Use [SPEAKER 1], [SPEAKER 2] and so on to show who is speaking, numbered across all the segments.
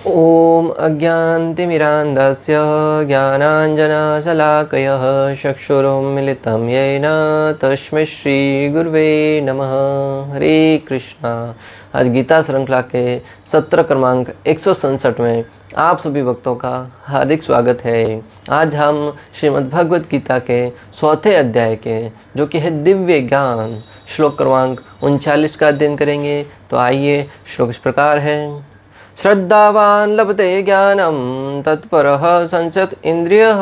[SPEAKER 1] ओम अज्ञानतिमिरान्धस्य ज्ञानाञ्जनशलाकयः चक्षुरुन्मिलितं येन तस्मै श्रीगुरुवे नमः। हरे कृष्णा। आज गीता श्रृंखला के सत्र क्रमांक 167 में आप सभी भक्तों का हार्दिक स्वागत है। आज हम श्रीमद् भगवद गीता के 4थे अध्याय के जो कि है दिव्य ज्ञान श्लोक क्रमांक 39 का अध्ययन करेंगे। तो आइए, श्लोक इस प्रकार है। श्रद्धावान लभते ज्ञानम तत्परः संशत इंद्रियः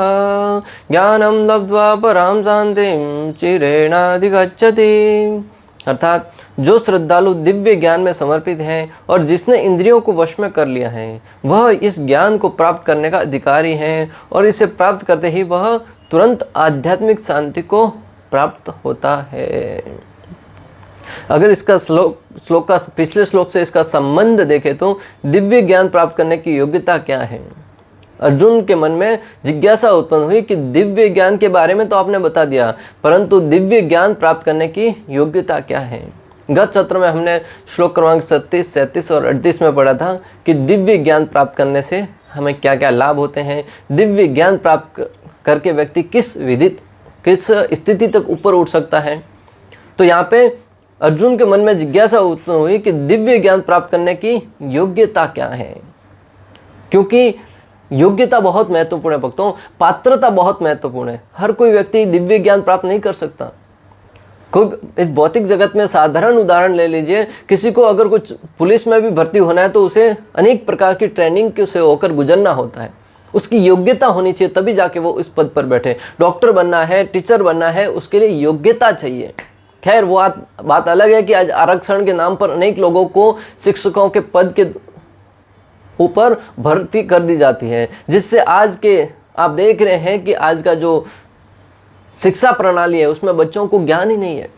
[SPEAKER 1] ज्ञानम लब्ध्वा पराम शांतिम चिरेणाधिगच्छति। अर्थात जो श्रद्धालु दिव्य ज्ञान में समर्पित है और जिसने इंद्रियों को वश में कर लिया है वह इस ज्ञान को प्राप्त करने का अधिकारी है और इसे प्राप्त करते ही वह तुरंत आध्यात्मिक शांति को प्राप्त होता है। अगर इसका श्लोक का पिछले श्लोक से इसका संबंध देखें तो दिव्य ज्ञान प्राप्त करने की योग्यता क्या है। अर्जुन के मन में जिज्ञासा उत्पन्न हुई कि दिव्य ज्ञान के बारे में तो आपने बता दिया, परंतु दिव्य ज्ञान प्राप्त करने की योग्यता क्या है। गत सत्र में हमने श्लोक क्रमांक 37, 37 और 38 में पढ़ा था कि दिव्य ज्ञान प्राप्त करने से हमें क्या क्या लाभ होते हैं, दिव्य ज्ञान प्राप्त करके व्यक्ति किस स्थिति तक ऊपर उठ सकता है। तो यहाँ पे अर्जुन के मन में जिज्ञासा उत्पन्न हुई कि दिव्य ज्ञान प्राप्त करने की योग्यता क्या है, क्योंकि योग्यता बहुत महत्वपूर्ण है भक्तों, पात्रता बहुत महत्वपूर्ण है। हर कोई व्यक्ति दिव्य ज्ञान प्राप्त नहीं कर सकता। कोई इस भौतिक जगत में साधारण उदाहरण ले लीजिए, किसी को अगर कुछ पुलिस में भी भर्ती होना है तो उसे अनेक प्रकार की ट्रेनिंग से होकर गुजरना होता है। उसकी योग्यता होनी चाहिए, तभी जाके वो इस पद पर बैठे। डॉक्टर बनना है, टीचर बनना है, उसके लिए योग्यता चाहिए। खैर वो बात अलग है कि आज आरक्षण के नाम पर अनेक लोगों को शिक्षकों के पद के ऊपर भर्ती कर दी जाती है, जिससे आज के आप देख रहे हैं कि आज का जो शिक्षा प्रणाली है उसमें बच्चों को ज्ञान ही नहीं है।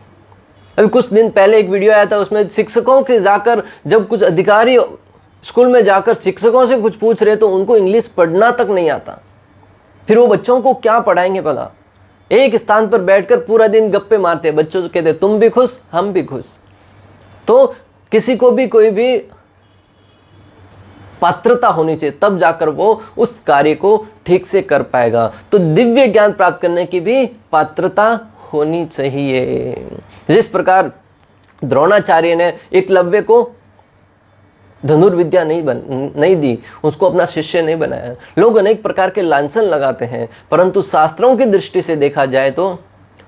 [SPEAKER 1] अभी कुछ दिन पहले एक वीडियो आया था, उसमें शिक्षकों के जाकर जब कुछ अधिकारी स्कूल में जाकर शिक्षकों से कुछ पूछ रहे तो उनको इंग्लिश पढ़ना तक नहीं आता। फिर वो बच्चों को क्या पढ़ाएंगे भला। एक स्थान पर बैठकर पूरा दिन गप्पे मारते हैं, बच्चों से कहते तुम भी खुश हम भी खुश। तो किसी को भी कोई भी पात्रता होनी चाहिए, तब जाकर वो उस कार्य को ठीक से कर पाएगा। तो दिव्य ज्ञान प्राप्त करने की भी पात्रता होनी चाहिए। जिस प्रकार द्रोणाचार्य ने एकलव्य को धनुर्विद्या नहीं दी, उसको अपना शिष्य नहीं बनाया। लोग अनेक प्रकार के लांछन लगाते हैं, परंतु शास्त्रों की दृष्टि से देखा जाए तो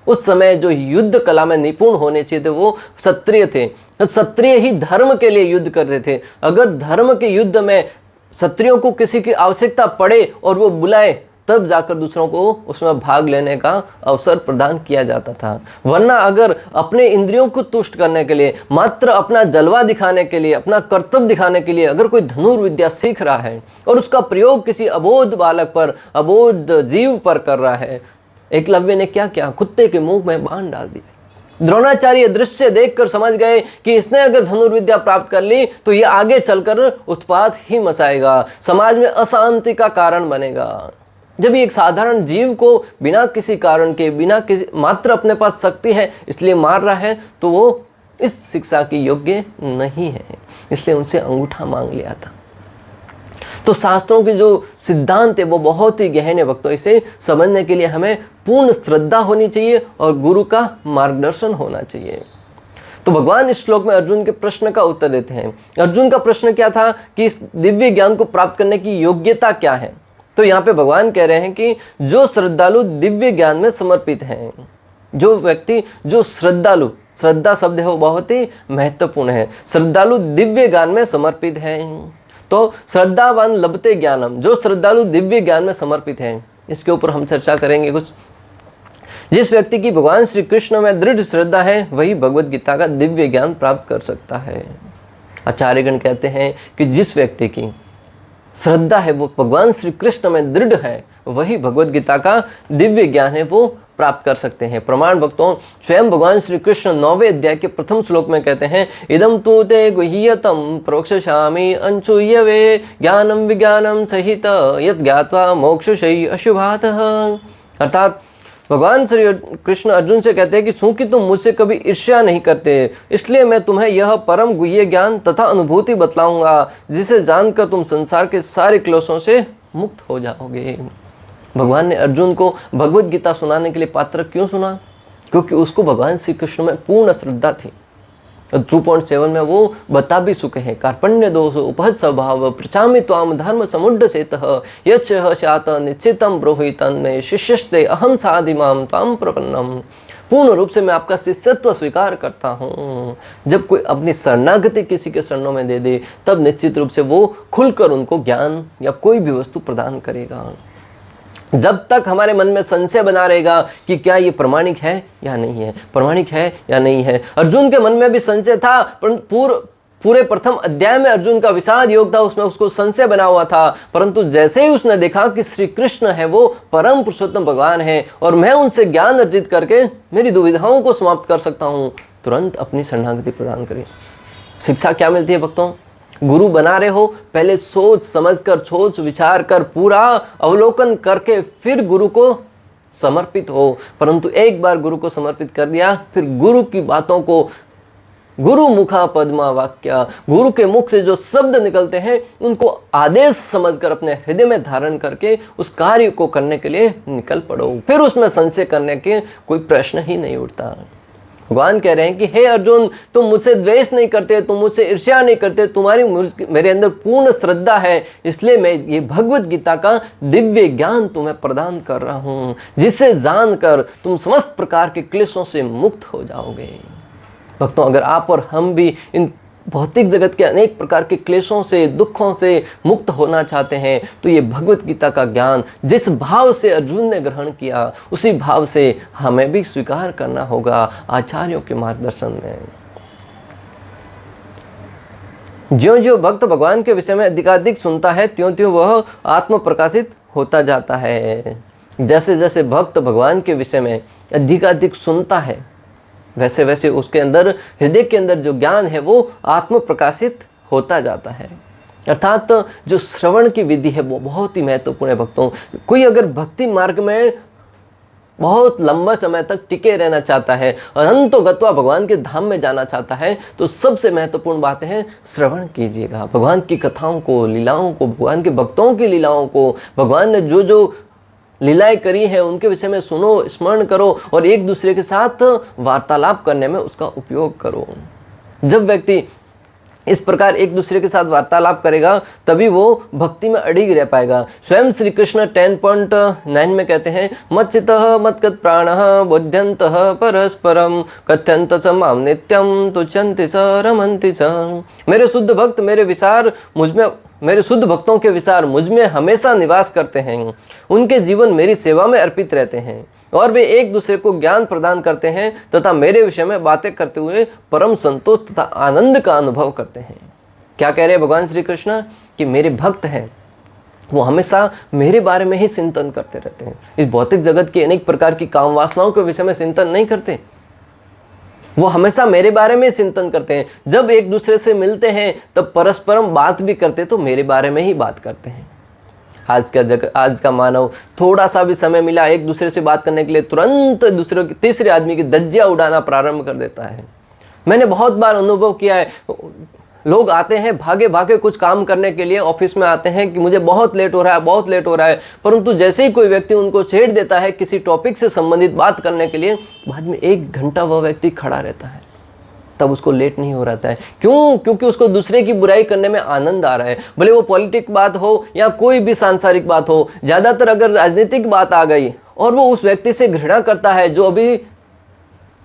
[SPEAKER 1] उस समय जो युद्ध कला में निपुण होने चाहिए थे वो क्षत्रिय थे। क्षत्रिय ही धर्म के लिए युद्ध करते थे। अगर धर्म के युद्ध में क्षत्रियों को किसी की आवश्यकता पड़े और वो बुलाए, तब जाकर दूसरों को उसमें भाग लेने का अवसर प्रदान किया जाता था। वरना अगर अपने इंद्रियों को तुष्ट करने के लिए, मात्र अपना जलवा दिखाने के लिए, अपना कर्तव्य दिखाने के लिए अगर कोई धनुर्विद्या सीख रहा है और उसका प्रयोग किसी अबोध बालक पर, अबोध जीव पर कर रहा है, एकलव्य ने क्या किया, कुत्ते के मुंह में बाण डाल दिया। द्रोणाचार्य दृश्य देखकर समझ गए कि इसने अगर धनुर्विद्या प्राप्त कर ली तो ये आगे चलकर उत्पात ही मचाएगा, समाज में अशांति का कारण बनेगा। जब एक साधारण जीव को बिना किसी कारण के, बिना किसी, मात्र अपने पास शक्ति है इसलिए मार रहा है, तो वो इस शिक्षा की योग्य नहीं है, इसलिए उनसे अंगूठा मांग लिया था। तो शास्त्रों के जो सिद्धांत है वो बहुत ही गहन भक्तों, इसे समझने के लिए हमें पूर्ण श्रद्धा होनी चाहिए और गुरु का मार्गदर्शन होना चाहिए। तो भगवान इस श्लोक में अर्जुन के प्रश्न का उत्तर देते हैं। अर्जुन का प्रश्न क्या था कि इस दिव्य ज्ञान को प्राप्त करने की योग्यता क्या है। तो यहाँ पे भगवान कह रहे हैं कि जो श्रद्धालु दिव्य ज्ञान में समर्पित हैं, जो व्यक्ति, जो श्रद्धालु, श्रद्धा शब्द है वो बहुत ही महत्वपूर्ण है। श्रद्धालु दिव्य ज्ञान में समर्पित हैं। तो श्रद्धावान लभते ज्ञानम, जो श्रद्धालु दिव्य ज्ञान में समर्पित हैं, इसके ऊपर हम चर्चा करेंगे कुछ। जिस व्यक्ति की भगवान श्री कृष्ण में दृढ़ श्रद्धा है वही भगवद गीता का दिव्य ज्ञान प्राप्त कर सकता है। आचार्यगण कहते हैं कि जिस व्यक्ति की श्रद्धा है वो भगवान श्री कृष्ण में दृढ़ है, वही भगवद गीता का दिव्य ज्ञान है वो प्राप्त कर सकते हैं। प्रमाण भक्तों, स्वयं भगवान श्री कृष्ण 9वें अध्याय के प्रथम श्लोक में कहते हैं, इदम तु ते गुह्यतम प्रोक्षामि अंशुयवे ज्ञानम विज्ञानम सहित यत् ज्ञात्वा मोक्षशयि अशुभातः। अर्थात भगवान श्री कृष्ण अर्जुन से कहते हैं कि चूंकि तुम मुझसे कभी ईर्ष्या नहीं करते, इसलिए मैं तुम्हें यह परम गुह्य ज्ञान तथा अनुभूति बतलाऊंगा, जिसे जानकर तुम संसार के सारे क्लेशों से मुक्त हो जाओगे। भगवान ने अर्जुन को भगवत गीता सुनाने के लिए पात्र क्यों सुना? क्योंकि उसको भगवान श्री कृष्ण में पूर्ण श्रद्धा थी। 2.7 में वो बता भी चुके हैं, कार्पण्य दोष उपहत स्वभाव पृछामि त्वाम धर्म समुड्ड सेतः यच्च शात निश्चितम ब्रूहितन में शिष्यस्ते अहम साधिमाम त्वाम प्रपन्नम। पूर्ण रूप से मैं आपका शिष्यत्व स्वीकार करता हूँ। जब कोई अपनी शरणागति किसी के शरणों में दे दे, तब निश्चित रूप से वो खुलकर उनको ज्ञान या कोई भी वस्तु प्रदान करेगा। जब तक हमारे मन में संशय बना रहेगा कि क्या ये प्रमाणिक है या नहीं है, प्रमाणिक है या नहीं है। अर्जुन के मन में भी संशय था, पर पूरे प्रथम अध्याय में अर्जुन का विषाद योग था, उसमें उसको संशय बना हुआ था। परंतु जैसे ही उसने देखा कि श्री कृष्ण है, वो परम पुरुषोत्तम भगवान है और मैं उनसे ज्ञान अर्जित करके मेरी दुविधाओं को समाप्त कर सकता हूँ, तुरंत अपनी शरणागति प्रदान करें। शिक्षा क्या मिलती है भक्तों? गुरु बना रहे हो, पहले सोच समझकर, सोच विचार कर, पूरा अवलोकन करके फिर गुरु को समर्पित हो। परंतु एक बार गुरु को समर्पित कर दिया, फिर गुरु की बातों को, गुरु मुखा पद्मा वाक्या, गुरु के मुख से जो शब्द निकलते हैं उनको आदेश समझकर अपने हृदय में धारण करके उस कार्य को करने के लिए निकल पड़ो। फिर उसमें संशय करने के कोई प्रश्न ही नहीं उठता। भगवान कह रहे हैं कि हे अर्जुन, तुम मुझसे द्वेष नहीं करते, तुम मुझसे ईर्ष्या नहीं करते, तुम्हारी मेरे अंदर पूर्ण श्रद्धा है, इसलिए मैं ये भगवत गीता का दिव्य ज्ञान तुम्हें प्रदान कर रहा हूँ, जिसे जानकर तुम समस्त प्रकार के क्लेशों से मुक्त हो जाओगे। भक्तों, अगर आप और हम भी इन भौतिक जगत के अनेक प्रकार के क्लेशों से, दुखों से मुक्त होना चाहते हैं, तो ये भगवत गीता का ज्ञान जिस भाव से अर्जुन ने ग्रहण किया, उसी भाव से हमें भी स्वीकार करना होगा आचार्यों के मार्गदर्शन में। ज्यों-ज्यों भक्त भगवान के विषय में अधिकाधिक सुनता है, त्यों-त्यों वह आत्म प्रकाशित होता जाता है। जैसे जैसे भक्त भगवान के विषय में अधिकाधिक सुनता है, वैसे वैसे उसके अंदर, हृदय के अंदर जो ज्ञान है वो आत्म प्रकाशित होता जाता है। अर्थात जो श्रवण की विधि है वो बहुत ही महत्वपूर्ण है भक्तों। कोई अगर भक्ति मार्ग में बहुत लंबा समय तक टिके रहना चाहता है, अनंतो गत्वा भगवान के धाम में जाना चाहता है, तो सबसे महत्वपूर्ण बात है श्रवण कीजिएगा। भगवान की कथाओं को, लीलाओं को, भगवान के भक्तों की लीलाओं को, भगवान ने जो जो लीलाएं करी है उनके विषय में सुनो, स्मरण करो और एक दूसरे के साथ वार्तालाप करने में उसका उपयोग करो। जब व्यक्ति इस प्रकार एक दूसरे के साथ वार्तालाप करेगा, तभी वो भक्ति में अड़िग रह पाएगा। स्वयं श्री कृष्ण 10.9 में कहते हैं, मच्चितः मत्कत प्राणः बोध्यन्तः परस्परम कथ्यन्त च माम नित्यम तुच्यन्ति च रमन्ति च। मेरे शुद्ध भक्त मेरे शुद्ध भक्तों के विचार मुझ में हमेशा निवास करते हैं। उनके जीवन मेरी सेवा में अर्पित रहते हैं और वे एक दूसरे को ज्ञान प्रदान करते हैं तथा मेरे विषय में बातें करते हुए परम संतोष तथा आनंद का अनुभव करते हैं। क्या कह रहे हैं भगवान श्री कृष्ण? कि मेरे भक्त हैं, वो हमेशा मेरे बारे में ही चिंतन करते रहते हैं। इस भौतिक जगत की अनेक प्रकार की काम वासनाओं के विषय में चिंतन नहीं करते, वो हमेशा मेरे बारे में चिंतन करते हैं। जब एक दूसरे से मिलते हैं तब परस्परम बात भी करते तो मेरे बारे में ही बात करते हैं। आज का मानव थोड़ा सा भी समय मिला एक दूसरे से बात करने के लिए तुरंत तीसरे आदमी की धज्जियां उड़ाना प्रारंभ कर देता है। मैंने बहुत बार अनुभव किया है, लोग आते हैं भागे भागे कुछ काम करने के लिए, ऑफिस में आते हैं कि मुझे बहुत लेट हो रहा है, बहुत लेट हो रहा है, परंतु जैसे ही कोई व्यक्ति उनको छेड़ देता है किसी टॉपिक से संबंधित बात करने के लिए, बाद में 1 घंटा वह व्यक्ति खड़ा रहता है, तब उसको लेट नहीं हो रहा है। क्यों? क्योंकि उसको दूसरे की बुराई करने में आनंद आ रहा है। भले वो पॉलिटिक बात हो या कोई भी सांसारिक बात हो, ज़्यादातर अगर राजनीतिक बात आ गई और वो उस व्यक्ति से घृणा करता है जो अभी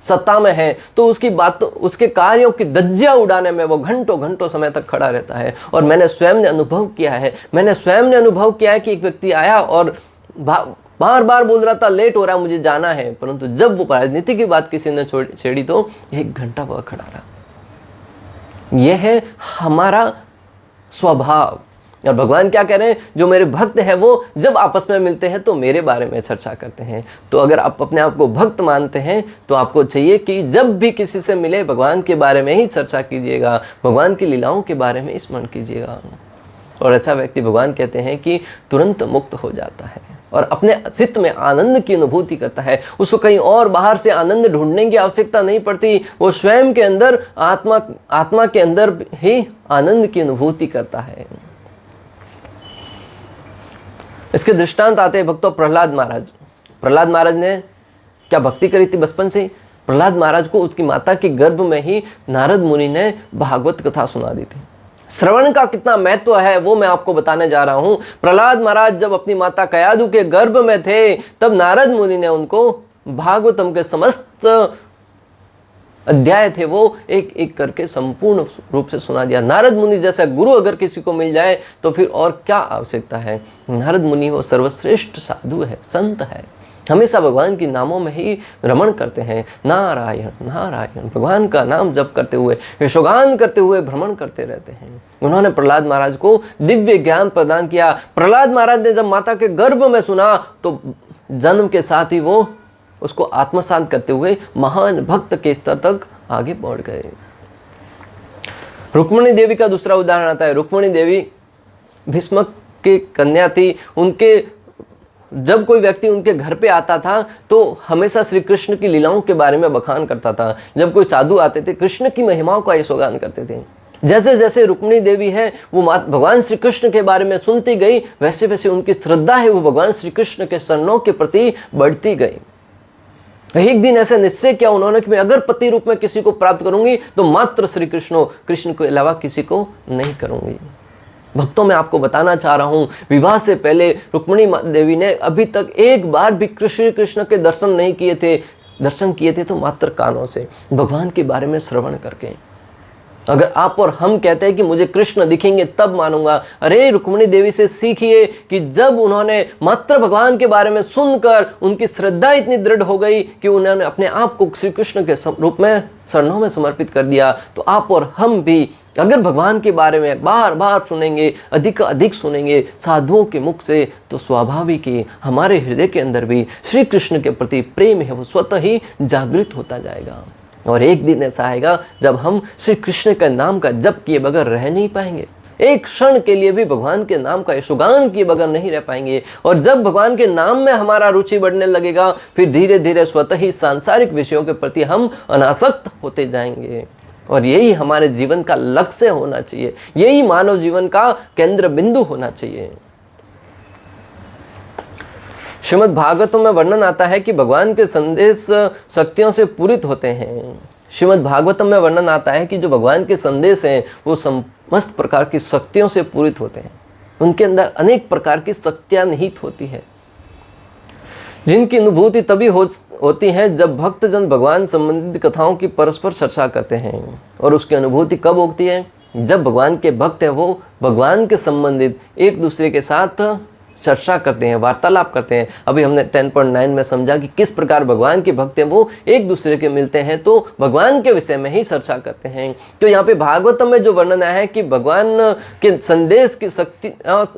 [SPEAKER 1] सत्ता में है, तो उसकी बात, उसके कार्यों की धज्जियां उड़ाने में वो घंटों घंटों समय तक खड़ा रहता है। और मैंने स्वयं ने अनुभव किया है कि एक व्यक्ति आया और बार बार बोल रहा था लेट हो रहा है, मुझे जाना है, परंतु जब वो राजनीति की बात किसी ने छेड़ी तो 1 घंटा वह खड़ा रहा। यह है हमारा स्वभाव। और भगवान क्या कह रहे हैं? जो मेरे भक्त हैं वो जब आपस में मिलते हैं तो मेरे बारे में चर्चा करते हैं। तो अगर आप अपने आप को भक्त मानते हैं तो आपको चाहिए कि जब भी किसी से मिले भगवान के बारे में ही चर्चा कीजिएगा, भगवान की लीलाओं के बारे में स्मरण कीजिएगा। और ऐसा व्यक्ति, भगवान कहते हैं कि तुरंत मुक्त हो जाता है। और अपने चित्त में आनंद की अनुभूति करता है। उसको कहीं और बाहर से आनंद ढूंढने की आवश्यकता नहीं पड़ती, वो स्वयं के अंदर आत्मा के अंदर ही आनंद की अनुभूति करता है। इसके दृष्टांत आते हैं भक्तों प्रहलाद महाराज ने क्या भक्ति करी थी बचपन से। प्रहलाद महाराज को उसकी माता के गर्भ में ही नारद मुनि ने भागवत कथा सुना दी थी। श्रवण का कितना महत्व है वो मैं आपको बताने जा रहा हूं। प्रहलाद महाराज जब अपनी माता कयादु के गर्भ में थे तब नारद मुनि ने उनको भागवतम के समस्त अध्याय थे वो एक एक करके संपूर्ण रूप से सुना दिया। नारद मुनि जैसा गुरु अगर किसी को मिल जाए तो फिर और क्या आवश्यकता है। नारद मुनि वो सर्वश्रेष्ठ साधु है, संत है, हमेशा भगवान के नामों में ही रमण करते हैं। नारायण नारायण भगवान का नाम जप करते हुए, यशोगान करते हुए भ्रमण करते रहते हैं। उन्होंने प्रहलाद महाराज को दिव्य ज्ञान प्रदान किया। प्रहलाद महाराज ने जब माता के गर्भ में सुना तो जन्म के साथ ही वो उसको आत्मसात करते हुए महान भक्त के स्तर तक आगे बढ़ गए। रुक्मिणी देवी का दूसरा उदाहरण आता है। रुक्मिणी देवी भीष्म की कन्या थी। उनके जब कोई व्यक्ति उनके घर पे आता था तो हमेशा श्री कृष्ण की लीलाओं के बारे में बखान करता था। जब कोई साधु आते थे कृष्ण की महिमाओं का यशोगान करते थे। जैसे जैसे रुक्मिणी देवी है वो भगवान श्री कृष्ण के बारे में सुनती गई, वैसे वैसे उनकी श्रद्धा है वो भगवान श्री कृष्ण के चरणों के प्रति बढ़ती गई। एक दिन ऐसे निश्चय किया उन्होंने कि मैं अगर पति रूप में किसी को प्राप्त करूंगी तो मात्र श्री कृष्ण के अलावा किसी को नहीं करूंगी। भक्तों मैं आपको बताना चाह रहा हूं, विवाह से पहले रुक्मिणी देवी ने अभी तक एक बार भी कृष्ण के दर्शन नहीं किए थे। दर्शन किए थे तो मात्र कानों से, भगवान के बारे में श्रवण करके। अगर आप और हम कहते हैं कि मुझे कृष्ण दिखेंगे तब मानूंगा, अरे रुक्मिणी देवी से सीखिए कि जब उन्होंने मात्र भगवान के बारे में सुनकर उनकी श्रद्धा इतनी दृढ़ हो गई कि उन्होंने अपने आप को श्री कृष्ण के रूप में चरणों में समर्पित कर दिया। तो आप और हम भी अगर भगवान के बारे में बार बार सुनेंगे, अधिक सुनेंगे साधुओं के मुख से, तो स्वाभाविक ही हमारे हृदय के अंदर भी श्री कृष्ण के प्रति प्रेम है वो स्वतः ही जागृत होता जाएगा। और एक दिन ऐसा आएगा जब हम श्री कृष्ण के नाम का जप किए बगैर रह नहीं पाएंगे। एक क्षण के लिए भी भगवान के नाम का यशोगान किए बगैर नहीं रह पाएंगे। और जब भगवान के नाम में हमारा रुचि बढ़ने लगेगा फिर धीरे धीरे स्वतः ही सांसारिक विषयों के प्रति हम अनासक्त होते जाएंगे। और यही हमारे जीवन का लक्ष्य होना चाहिए, यही मानव जीवन का केंद्र बिंदु होना चाहिए। श्रीमद् भागवतम में वर्णन आता है कि भगवान के संदेश शक्तियों से पूरित होते हैं। श्रीमद् भागवतम में वर्णन आता है कि जो भगवान के संदेश हैं वो समस्त प्रकार की शक्तियों से पूरित होते हैं। उनके अंदर अनेक प्रकार की शक्तियां निहित होती है जिनकी अनुभूति तभी होती है जब भक्तजन भगवान संबंधित कथाओं की परस्पर चर्चा करते हैं। और उसकी अनुभूति कब होती है? जब भगवान के भक्त है वो भगवान के संबंधित एक दूसरे के साथ चर्चा करते हैं, वार्तालाप करते हैं। अभी हमने 10.9 में समझा कि किस प्रकार भगवान के भक्त हैं वो एक दूसरे के मिलते हैं तो भगवान के विषय में ही चर्चा करते हैं। तो यहाँ पे भागवतम में जो वर्णन आया है कि भगवान के संदेश की शक्ति,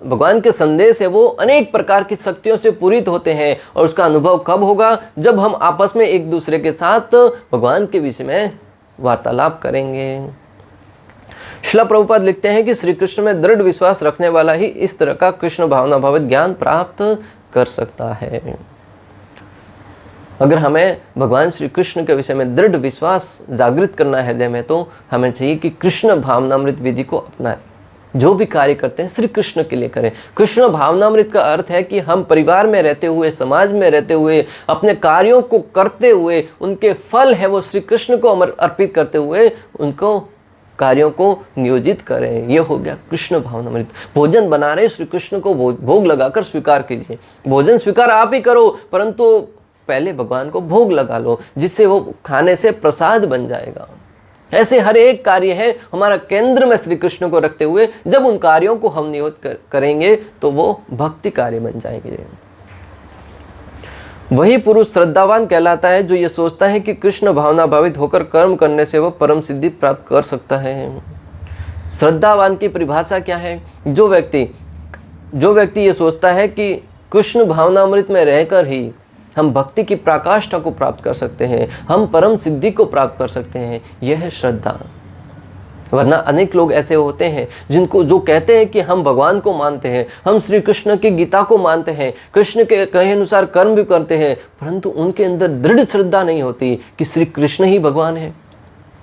[SPEAKER 1] भगवान के संदेश है वो अनेक प्रकार की शक्तियों से पूरित होते हैं। और उसका अनुभव कब होगा? जब हम आपस में एक दूसरे के साथ भगवान के विषय में वार्तालाप करेंगे। श्रील प्रभुपाद लिखते हैं कि श्री कृष्ण में दृढ़ विश्वास रखने वाला ही इस तरह का कृष्ण भावना भावित ज्ञान प्राप्त कर सकता है। अगर हमें भगवान श्री कृष्ण के विषय में दृढ़ विश्वास जागृत करना है हृदय में तो हमें चाहिए कि कृष्ण भावनामृत विधि को अपनाएं। जो भी कार्य करते हैं श्री कृष्ण के लिए करें। कृष्ण भावनामृत का अर्थ है कि हम परिवार में रहते हुए, समाज में रहते हुए, अपने कार्यों को करते हुए उनके फल है वो श्री कृष्ण को अर्पित करते हुए उनको कार्यों को नियोजित करें। ये हो गया कृष्ण भावनामृत। भोजन बना रहे श्री कृष्ण को भोग लगाकर स्वीकार कीजिए। भोजन स्वीकार आप ही करो परंतु पहले भगवान को भोग लगा लो जिससे वो खाने से प्रसाद बन जाएगा। ऐसे हर एक कार्य है हमारा केंद्र में श्री कृष्ण को रखते हुए जब उन कार्यों को हम नियोजित करेंगे तो वो भक्ति कार्य बन जाएंगे। वही पुरुष श्रद्धावान कहलाता है जो ये सोचता है कि कृष्ण भावना भावित होकर कर्म करने से वह परम सिद्धि प्राप्त कर सकता है। श्रद्धावान की परिभाषा क्या है? जो व्यक्ति ये सोचता है कि कृष्ण भावनामृत में रहकर ही हम भक्ति की पराकाष्ठा को प्राप्त कर सकते हैं, हम परम सिद्धि को प्राप्त कर सकते हैं, यह है श्रद्धा। वरना अनेक लोग ऐसे होते हैं जिनको जो कहते हैं कि हम भगवान को मानते हैं, हम श्री कृष्ण की गीता को मानते हैं, कृष्ण के कहे अनुसार कर्म भी करते हैं, परंतु उनके अंदर दृढ़ श्रद्धा नहीं होती कि श्री कृष्ण ही भगवान है।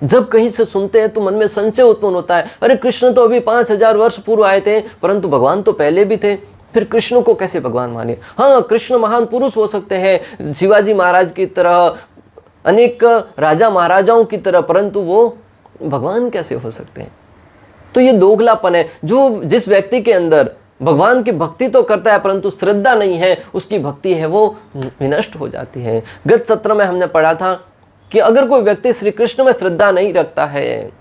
[SPEAKER 1] जब कहीं से सुनते हैं तो मन में संशय उत्पन्न होता है, अरे कृष्ण तो अभी 5000 वर्ष पूर्व आए थे, परंतु भगवान तो पहले भी थे, फिर कृष्ण को कैसे भगवान माने। हाँ, कृष्ण महान पुरुष हो सकते हैं, शिवाजी महाराज की तरह, अनेक राजा महाराजाओं की तरह, परंतु वो भगवान कैसे हो सकते हैं। तो ये दोगलापन है। जो जिस व्यक्ति के अंदर भगवान की भक्ति तो करता है परंतु श्रद्धा नहीं है, उसकी भक्ति है वो विनष्ट हो जाती है। गत सत्र में हमने पढ़ा था कि अगर कोई व्यक्ति श्री कृष्ण में श्रद्धा नहीं रखता है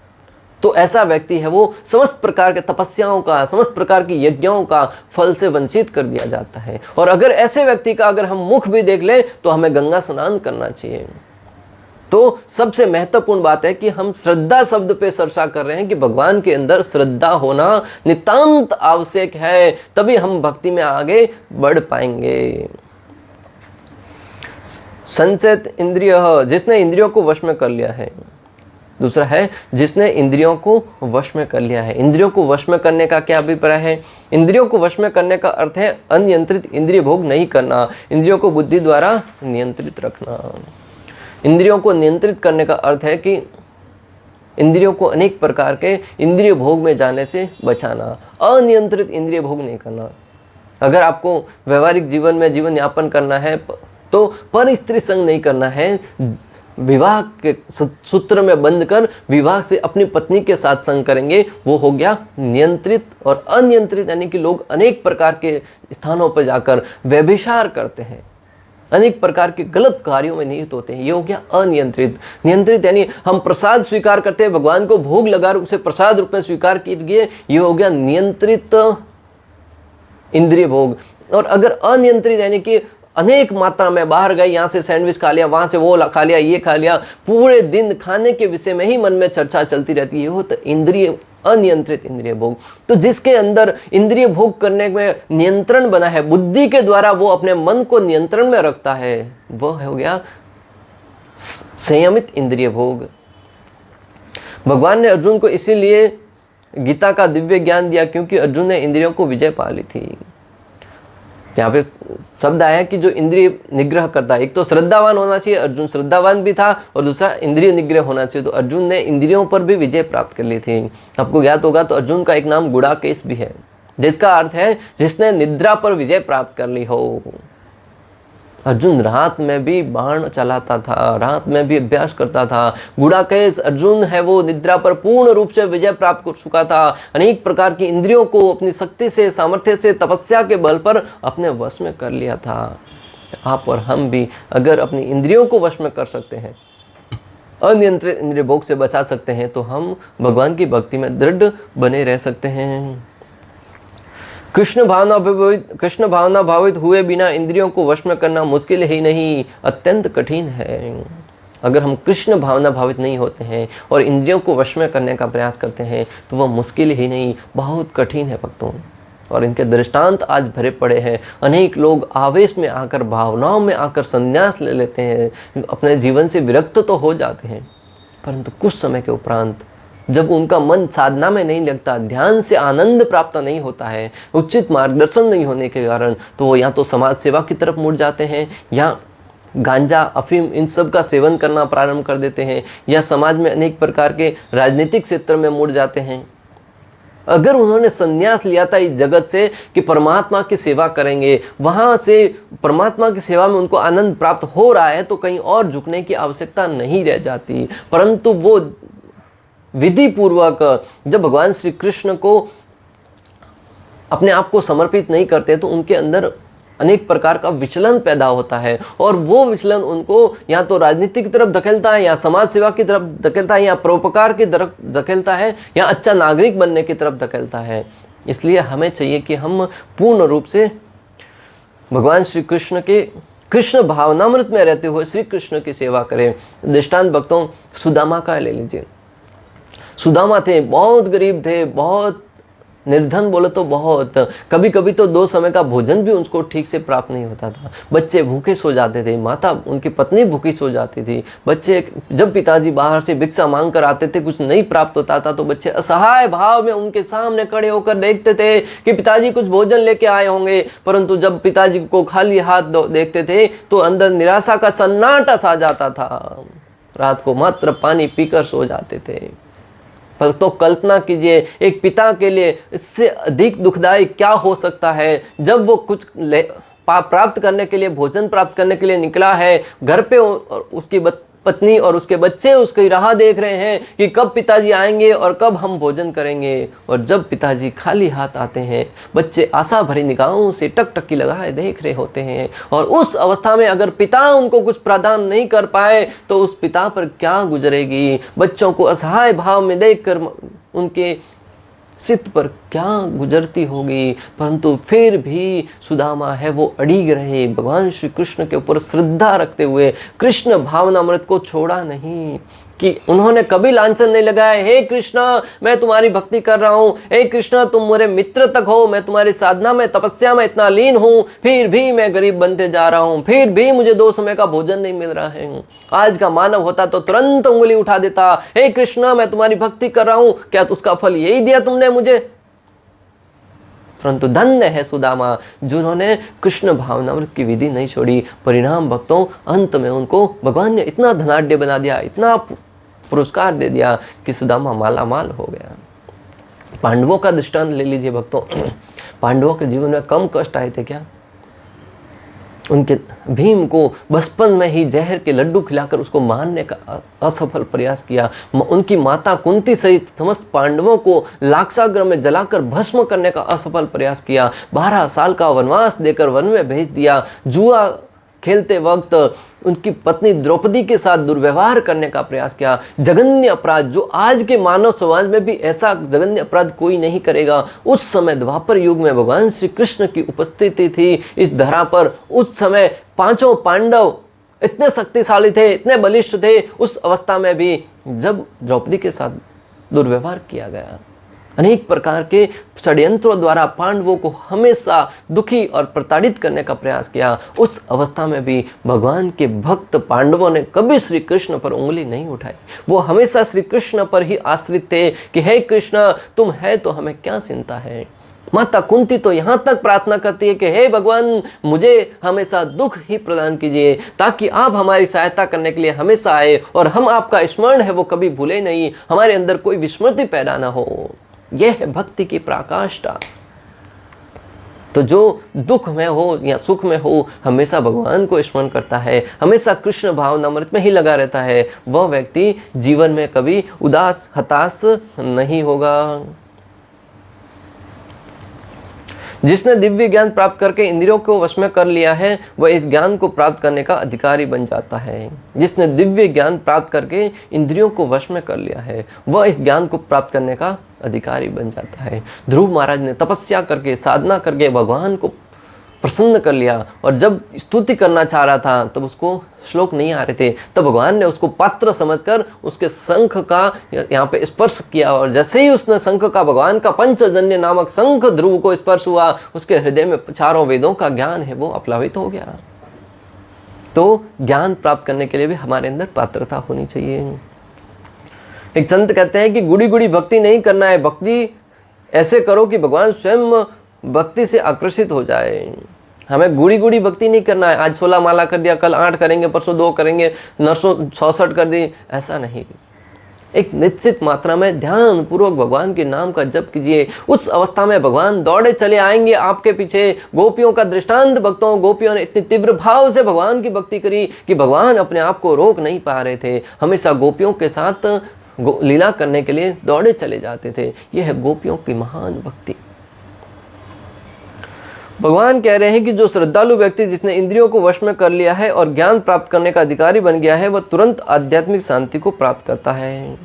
[SPEAKER 1] तो ऐसा व्यक्ति है वो समस्त प्रकार के तपस्याओं का, समस्त प्रकार की यज्ञों का फल से वंचित कर दिया जाता है। और अगर ऐसे व्यक्ति का अगर हम मुख भी देख लें तो हमें गंगा स्नान करना चाहिए। तो सबसे महत्वपूर्ण बात है कि हम श्रद्धा शब्द पे चर्चा कर रहे हैं कि भगवान के अंदर श्रद्धा होना नितांत आवश्यक है, तभी हम भक्ति में आगे बढ़ पाएंगे। संचेत इंद्रिय, जिसने इंद्रियों को वश में कर लिया है। दूसरा है जिसने इंद्रियों को वश में कर लिया है। इंद्रियों को वश में करने का क्या अभिप्राय है? इंद्रियों को वश में करने का अर्थ है अनियंत्रित इंद्रिय भोग नहीं करना, इंद्रियों को बुद्धि द्वारा नियंत्रित रखना। इंद्रियों को नियंत्रित करने का अर्थ है कि इंद्रियों को अनेक प्रकार के इंद्रिय भोग में जाने से बचाना, अनियंत्रित इंद्रिय भोग नहीं करना। अगर आपको व्यवहारिक जीवन में जीवन यापन करना है तो पर स्त्री संग नहीं करना है, विवाह के सूत्र में बंध कर विवाह से अपनी पत्नी के साथ संग करेंगे, वो हो गया नियंत्रित। और अनियंत्रित यानी कि लोग अनेक प्रकार के स्थानों पर जाकर व्यभिचार करते हैं, अनेक प्रकार के गलत कार्यों में नियुक्त होते हैं, ये हो गया अनियंत्रित। नियंत्रित यानी हम प्रसाद स्वीकार करते हैं, भगवान को भोग लगा उसे प्रसाद रूप में स्वीकार कीजिए, ये हो गया नियंत्रित इंद्रिय भोग। और अगर अनियंत्रित यानी कि अनेक मात्रा में बाहर गए, यहाँ से सैंडविच खा लिया, वहाँ से वो खा लिया, ये खा लिया, पूरे दिन खाने के विषय में ही मन में चर्चा चलती रहती है, वो तो इंद्रिय अनियंत्रित इंद्रिय भोग। तो जिसके अंदर इंद्रिय भोग करने में नियंत्रण बना है, बुद्धि के द्वारा वो अपने मन को नियंत्रण में रखता है, वह हो गया संयमित इंद्रिय भोग। भगवान ने अर्जुन को इसीलिए गीता का दिव्य ज्ञान दिया क्योंकि अर्जुन ने इंद्रियों को विजय पा ली थी। यहाँ पे शब्द आया कि जो इंद्रिय निग्रह करता है, एक तो श्रद्धावान होना चाहिए, अर्जुन श्रद्धावान भी था, और दूसरा इंद्रिय निग्रह होना चाहिए। तो अर्जुन ने इंद्रियों पर भी विजय प्राप्त कर ली थी। आपको ज्ञात होगा तो अर्जुन का एक नाम गुड़ाकेश भी है, जिसका अर्थ है जिसने निद्रा पर विजय प्राप्त कर ली हो। अर्जुन रात में भी बाण चलाता था, रात में भी अभ्यास करता था। गुड़ाकेश अर्जुन है वो निद्रा पर पूर्ण रूप से विजय प्राप्त कर चुका था, अनेक प्रकार की इंद्रियों को अपनी शक्ति से, सामर्थ्य से, तपस्या के बल पर अपने वश में कर लिया था। आप और हम भी अगर अपनी इंद्रियों को वश में कर सकते हैं, अनियंत्रित इंद्रिय भोग से बचा सकते हैं, तो हम भगवान की भक्ति में दृढ़ बने रह सकते हैं। कृष्ण भावना भावित हुए बिना इंद्रियों को वश में करना मुश्किल ही नहीं, अत्यंत कठिन है। अगर हम कृष्ण भावना भावित नहीं होते हैं और इंद्रियों को वश में करने का प्रयास करते हैं तो वह मुश्किल ही नहीं, बहुत कठिन है भक्तों। और इनके दृष्टांत आज भरे पड़े हैं। अनेक लोग आवेश में आकर, भावनाओं में आकर संन्यास ले लेते हैं, अपने जीवन से विरक्त तो हो जाते हैं, परंतु कुछ समय के उपरांत जब उनका मन साधना में नहीं लगता, ध्यान से आनंद प्राप्त नहीं होता है, उचित मार्गदर्शन नहीं होने के कारण, तो वो या तो समाज सेवा की तरफ मुड़ जाते हैं, या गांजा, अफीम, इन सब का सेवन करना प्रारंभ कर देते हैं, या समाज में अनेक प्रकार के राजनीतिक क्षेत्र में मुड़ जाते हैं। अगर उन्होंने संन्यास लिया था इस जगत से कि परमात्मा की सेवा करेंगे, वहाँ से परमात्मा की सेवा में उनको आनंद प्राप्त हो रहा है, तो कहीं और झुकने की आवश्यकता नहीं रह जाती। परंतु वो विधि पूर्वक जब भगवान श्री कृष्ण को अपने आप को समर्पित नहीं करते तो उनके अंदर अनेक प्रकार का विचलन पैदा होता है, और वो विचलन उनको या तो राजनीति की तरफ धकेलता है, या समाज सेवा की तरफ धकेलता है, या परोपकार की तरफ धकेलता है, या अच्छा नागरिक बनने की तरफ धकेलता है। इसलिए हमें चाहिए कि हम पूर्ण रूप से भगवान श्री कृष्ण के कृष्ण भावनामृत में रहते हुए श्री कृष्ण की सेवा करें। दृष्टांत भक्तों सुदामा का ले लीजिए। सुदामा थे, बहुत गरीब थे, बहुत निर्धन बोले तो बहुत, कभी कभी तो 2 समय का भोजन भी उनको ठीक से प्राप्त नहीं होता था। बच्चे भूखे सो जाते थे, माता उनकी पत्नी भूखी सो जाती थी। बच्चे जब पिताजी बाहर से भिक्षा मांग कर आते थे, कुछ नहीं प्राप्त होता था, तो बच्चे असहाय भाव में उनके सामने खड़े होकर देखते थे कि पिताजी कुछ भोजन लेके आए होंगे, परंतु जब पिताजी को खाली हाथ देखते थे तो अंदर निराशा का सन्नाटा सा जाता था। रात को मात्र पानी पीकर सो जाते थे। पर तो कल्पना कीजिए, एक पिता के लिए इससे अधिक दुखदायी क्या हो सकता है, जब वो कुछ प्राप्त करने के लिए, भोजन प्राप्त करने के लिए निकला है, घर पे उसकी पत्नी और उसके बच्चे उसकी राह देख रहे हैं कि कब पिताजी आएंगे और कब हम भोजन करेंगे। और जब पिताजी खाली हाथ आते हैं, बच्चे आशा भरी निगाहों से टकटकी लगाए देख रहे होते हैं। और उस अवस्था में अगर पिता उनको कुछ प्रदान नहीं कर पाए तो उस पिता पर क्या गुजरेगी। बच्चों को असहाय भाव में देखकर उनके सिद्ध पर क्या गुजरती होगी। परंतु फिर भी सुदामा है वो अड़िग रहे, भगवान श्री कृष्ण के ऊपर श्रद्धा रखते हुए कृष्ण भावनामृत को छोड़ा नहीं, कि उन्होंने कभी लांछन नहीं लगाया, हे कृष्णा मैं तुम्हारी भक्ति कर रहा हूँ, हे कृष्णा तुम मेरे मित्र तक हो, मैं तुम्हारी साधना में तपस्या में इतना लीन हूँ, फिर भी मैं गरीब बनते जा रहा हूँ, फिर भी मुझे 2 समय का भोजन नहीं मिल रहा है। आज का मानव होता तो तुरंत उंगली उठा देता, हे कृष्णा मैं तुम्हारी भक्ति कर रहा हूँ, क्या उसका फल यही दिया तुमने मुझे। परंतु धन्य है सुदामा जिन्होंने कृष्ण भावनामृत की विधि नहीं छोड़ी। परिणाम भक्तों, अंत में उनको भगवान ने इतना धनाढ्य बना दिया, इतना पुरस्कार दे दिया कि सुदामा माला माल हो गया। पांडवों का दृष्टांत ले लीजिए भक्तों। पांडवों के जीवन में कम कष्ट आए थे क्या? उनके भीम को बचपन में ही जहर के लड्डू खिलाकर उसको मारने का असफल प्रयास किया। उनकी माता कुंती सहित समस्त पांडवों को लाक्षागृह में जलाकर भस्म करने का असफल प्रयास किया। 12 साल का वनवास देकर वन में भेज दिया। जुआ खेलते वक्त उनकी पत्नी द्रौपदी के साथ दुर्व्यवहार करने का प्रयास किया। जघन्य अपराध, जो आज के मानव समाज में भी ऐसा जघन्य अपराध कोई नहीं करेगा। उस समय द्वापर युग में भगवान श्री कृष्ण की उपस्थिति थी इस धरा पर। उस समय 5 पांडव इतने शक्तिशाली थे, इतने बलिष्ठ थे, उस अवस्था में भी जब द्रौपदी के साथ दुर्व्यवहार किया गया, अनेक प्रकार के षड्यंत्रों द्वारा पांडवों को हमेशा दुखी और प्रताड़ित करने का प्रयास किया, उस अवस्था में भी भगवान के भक्त पांडवों ने कभी श्री कृष्ण पर उंगली नहीं उठाई। वो हमेशा श्री कृष्ण पर ही आश्रित थे कि हे कृष्ण तुम है तो हमें क्या चिंता है। माता कुंती तो यहाँ तक प्रार्थना करती है कि हे भगवान मुझे हमेशा दुख ही प्रदान कीजिए, ताकि आप हमारी सहायता करने के लिए हमेशा आए और हम आपका स्मरण है वो कभी भूले नहीं, हमारे अंदर कोई विस्मृति पैदा ना हो। यह है भक्ति की पराकाष्ठा। तो जो दुख में हो या सुख में हो हमेशा भगवान को स्मरण करता है, हमेशा कृष्ण भावनामृत में ही लगा रहता है, वह व्यक्ति जीवन में कभी उदास हताश नहीं होगा। जिसने दिव्य ज्ञान प्राप्त करके इंद्रियों को वश में कर लिया है वह इस ज्ञान को प्राप्त करने का अधिकारी बन जाता है। जिसने दिव्य ज्ञान प्राप्त करके इंद्रियों को वश में कर लिया है वह इस ज्ञान को प्राप्त करने का अधिकारी बन जाता है। ध्रुव महाराज ने तपस्या करके साधना करके भगवान को प्रसन्न कर लिया, और जब स्तुति करना चाह रहा था तब उसको श्लोक नहीं आ रहे थे, तब भगवान ने उसको पात्र समझकर उसके शंख का यहाँ पे स्पर्श किया, और जैसे ही उसने शंख का भगवान का पंचजन्य नामक शंख ध्रुव को स्पर्श हुआ, उसके हृदय में 4 वेदों का ज्ञान है वो अप्लावित हो गया। तो ज्ञान प्राप्त करने के लिए भी हमारे अंदर पात्रता होनी चाहिए। एक संत कहते हैं कि गुड़ी गुड़ी भक्ति नहीं करना है, भक्ति ऐसे करो कि भगवान स्वयं भक्ति से आकर्षित हो जाए। हमें गुड़ी गुड़ी भक्ति नहीं करना है, आज 16 माला कर दिया, कल 8 करेंगे, परसों 2 करेंगे, नरसों 66 कर दी, ऐसा नहीं। एक निश्चित मात्रा में ध्यान पूर्वक भगवान के नाम का जप कीजिए। उस अवस्था में भगवान दौड़े चले आएंगे आपके पीछे। गोपियों का दृष्टांत भक्तों, गोपियों ने इतनी तीव्र भाव से भगवान की भक्ति करी कि भगवान अपने आप को रोक नहीं पा रहे थे, हमेशा गोपियों के साथ लीला करने के लिए दौड़े चले जाते थे। यह है गोपियों की महान भक्ति। भगवान कह रहे हैं कि जो श्रद्धालु व्यक्ति जिसने इंद्रियों को वश में कर लिया है और ज्ञान प्राप्त करने का अधिकारी बन गया है वह तुरंत आध्यात्मिक शांति को प्राप्त करता है।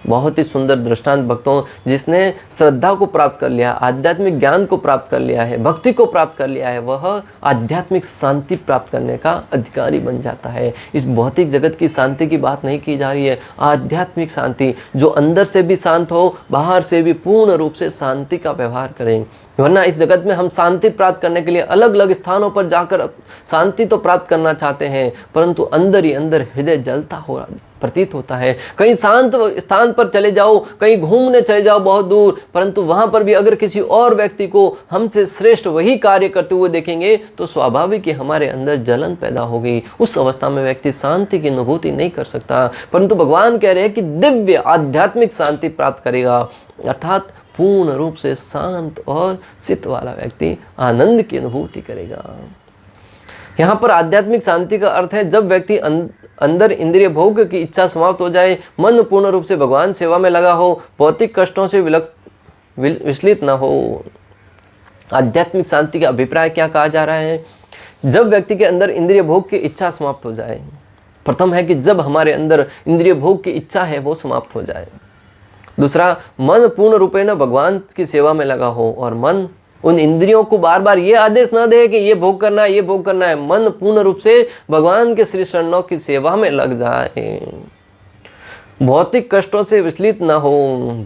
[SPEAKER 1] बहुत ही सुंदर दृष्टांत भक्तों, जिसने श्रद्धा को प्राप्त कर लिया, आध्यात्मिक ज्ञान को प्राप्त कर लिया है, भक्ति को प्राप्त कर लिया है, वह आध्यात्मिक शांति प्राप्त करने का अधिकारी बन जाता है। इस भौतिक जगत की शांति की बात नहीं की जा रही है, आध्यात्मिक शांति, जो अंदर से भी शांत हो, बाहर से भी पूर्ण रूप से शांति का व्यवहार करें। वरना इस जगत में हम शांति प्राप्त करने के लिए अलग अलग स्थानों पर जाकर शांति तो प्राप्त करना चाहते हैं, परंतु अंदर ही अंदर हृदय जलता हो प्रतीत होता है। कहीं शांत स्थान पर चले जाओ, कहीं घूमने चले जाओ बहुत दूर, परंतु वहां पर भी अगर किसी और व्यक्ति को हमसे श्रेष्ठ वही कार्य करते हुए देखेंगे तो स्वाभाविक ही हमारे अंदर जलन पैदा होगी। उस अवस्था में व्यक्ति शांति की अनुभूति नहीं कर सकता। परंतु भगवान कह रहे हैं कि दिव्य आध्यात्मिक शांति प्राप्त करेगा, अर्थात पूर्ण रूप से शांत और चित्त वाला व्यक्ति आनंद की अनुभूति करेगा। यहाँ पर आध्यात्मिक शांति का अर्थ है जब व्यक्ति अंदर इंद्रिय भोग की इच्छा समाप्त हो जाए, मन पूर्ण रूप से भगवान सेवा में लगा हो, भौतिक कष्टों से विचलित न हो। आध्यात्मिक शांति का अभिप्राय क्या कहा जा रहा है? जब व्यक्ति के अंदर इंद्रिय भोग की इच्छा समाप्त हो जाए। प्रथम है कि जब हमारे अंदर इंद्रिय भोग की इच्छा है वो समाप्त हो जाए। दूसरा, मन पूर्ण रूपेण भगवान की सेवा में लगा हो और मन उन इंद्रियों को बार बार ये आदेश ना दे कि ये भोग करना है, ये भोग करना है। मन पूर्ण रूप से भगवान के श्री चरणों की सेवा में लग जाए। भौतिक कष्टों से विचलित ना हो।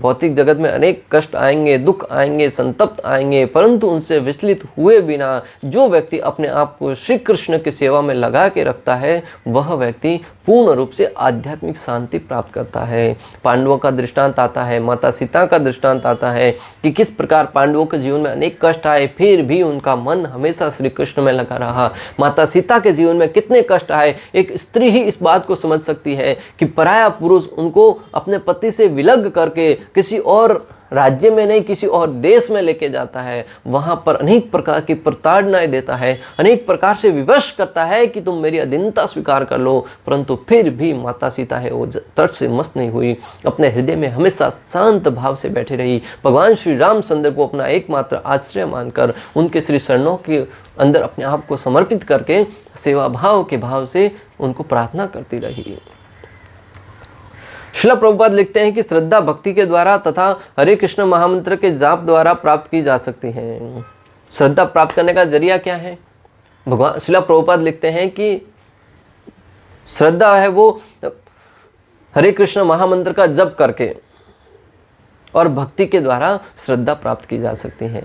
[SPEAKER 1] भौतिक जगत में अनेक कष्ट आएंगे, दुख आएंगे, संतप्त आएंगे, परंतु उनसे विचलित हुए बिना जो व्यक्ति अपने आप को श्री कृष्ण की सेवा में लगा के रखता है, वह व्यक्ति पूर्ण रूप से आध्यात्मिक शांति प्राप्त करता है। पांडवों का दृष्टांत आता है, माता सीता का दृष्टांत आता है कि किस प्रकार पांडवों के जीवन में अनेक कष्ट आए, फिर भी उनका मन हमेशा श्री कृष्ण में लगा रहा। माता सीता के जीवन में कितने कष्ट आए, एक स्त्री ही इस बात को समझ सकती है कि पराया पुरुष उनको अपने पति से विलग करके किसी और राज्य में नहीं, किसी और देश में लेके जाता है। वहां पर अनेक प्रकार की प्रताड़नाएं देता है, अनेक प्रकार से विवश करता है कि तुम मेरी अधीनता स्वीकार कर लो, परंतु फिर भी माता सीता है वो तट से मस्त नहीं हुई, अपने हृदय में हमेशा शांत भाव से बैठी रही। भगवान श्री रामचंद्र को अपना एकमात्र आश्रय मानकर उनके श्री चरणों के अंदर अपने आप को समर्पित करके सेवा भाव के भाव से उनको प्रार्थना करती रही। श्रील प्रभुपाद लिखते हैं कि श्रद्धा भक्ति के द्वारा तथा हरे कृष्ण महामंत्र के जाप द्वारा प्राप्त की जा सकती है। श्रद्धा प्राप्त करने का जरिया क्या है? भगवान श्रील प्रभुपाद लिखते हैं कि श्रद्धा है वो हरे कृष्ण महामंत्र का जप करके और भक्ति के द्वारा श्रद्धा प्राप्त की जा सकती है,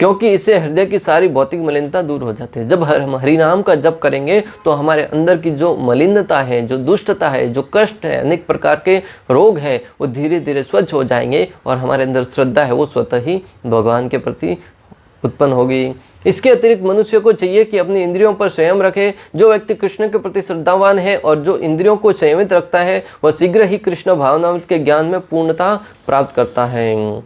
[SPEAKER 1] क्योंकि इससे हृदय की सारी भौतिक मलिनता दूर हो जाती है। जब हम हरि नाम का जप करेंगे तो हमारे अंदर की जो मलिनता है, जो दुष्टता है, जो कष्ट है, अनेक प्रकार के रोग है, वो धीरे धीरे स्वच्छ हो जाएंगे और हमारे अंदर श्रद्धा है वो स्वतः ही भगवान के प्रति उत्पन्न होगी। इसके अतिरिक्त मनुष्य को चाहिए कि अपनी इंद्रियों पर संयम रखे। जो व्यक्ति कृष्ण के प्रति श्रद्धावान है और जो इंद्रियों को संयमित रखता है, वह शीघ्र ही कृष्ण भावनामृत के ज्ञान में पूर्णता प्राप्त करता है।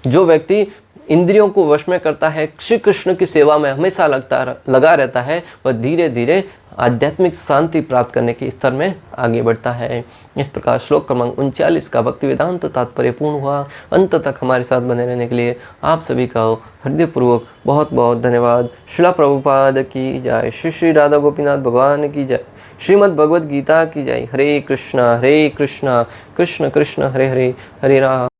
[SPEAKER 1] जो व्यक्ति इंद्रियों को वश में करता है, श्री कृष्ण की सेवा में हमेशा लगा रहता है, वह धीरे धीरे आध्यात्मिक शांति प्राप्त करने के स्तर में आगे बढ़ता है। इस प्रकार श्लोक क्रमांक 39 का भक्ति वेदांत तात्पर्य पूर्ण हुआ। अंत तक हमारे साथ बने रहने के लिए आप सभी का हृदयपूर्वक बहुत बहुत धन्यवाद। श्रील प्रभुपाद की जय। श्री श्री राधा गोपीनाथ भगवान की जय। श्रीमद् भगवद गीता की जय। हरे कृष्णा कृष्ण कृष्ण हरे हरे, हरे राम।